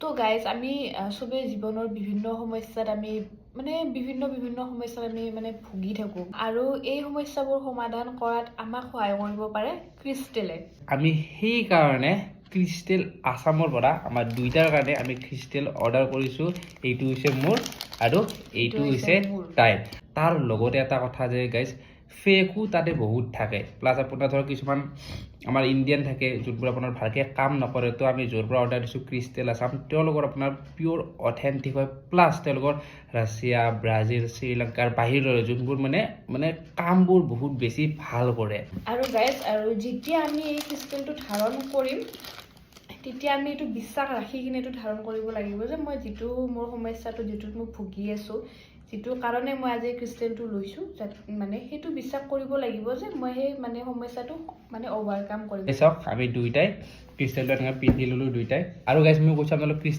তো গাইজ আমি সবে জীৱনৰ বিভিন্ন সমস্যাত আমি বিভিন্ন সমস্যাত আমি ভুগি থাকোঁ আৰু এই সমস্যাবোৰ সমাধান কৰাত আমাক সহায় কৰিব পাৰে ক্ৰিষ্টেলে। আমি সেই কাৰণে ক্ৰিষ্টেল আসামৰ পৰা আমাৰ দুইটাৰ কাৰণে আমি ক্ৰিষ্টেল অৰ্ডাৰ কৰিছোঁ। এইটো হৈছে মোৰ আৰু এইটো হৈছে তাইৰ। তাৰ লগতে এটা কথা যে গাইজ ফেকো তাতে বহুত থাকে, প্লাছ আপোনাৰ ধৰক কিছুমান আমাৰ ইণ্ডিয়ান থাকে যোনবোৰ আপোনাৰ ভালকৈ কাম নকৰে। তো আমি য'ৰ পৰা অৰ্ডাৰ দিছোঁ ক্ৰিষ্টেল আসাম, তেওঁলোকৰ আপোনাৰ পিয়'ৰ অথেণ্টিক হয়, প্লাছ তেওঁলোকৰ ৰাছিয়া, ব্ৰাজিল, শ্ৰীলংকাৰ বাহিৰৰ যোনবোৰ মানে কামবোৰ বহুত বেছি ভাল কৰে। আৰু গাইজ আৰু যেতিয়া আমি এই ক্ৰিষ্টেলটো ধাৰণ কৰিম তেতিয়া আমি এইটো বিশ্বাস ৰাখি কিনে এইটো ধাৰণ কৰিব লাগিব যে মই যিটো মোৰ সমস্যাটো যিটোত মই ভুগি আছোঁ, যিটো কাৰণে মই আজি ক্ৰিষ্টেলটো লৈছোঁ, সেইটো বিশ্বাস কৰিব লাগিব যে মই সেই সমস্যাটো অভাৰকাম কৰিম। চাওক আমি দুইটাই ক্ৰিষ্টেলটো এনেকৈ পিন্ধি ল'লোঁ দুইটাই। আৰু গাইজ মই কৈছোঁ আপোনালোক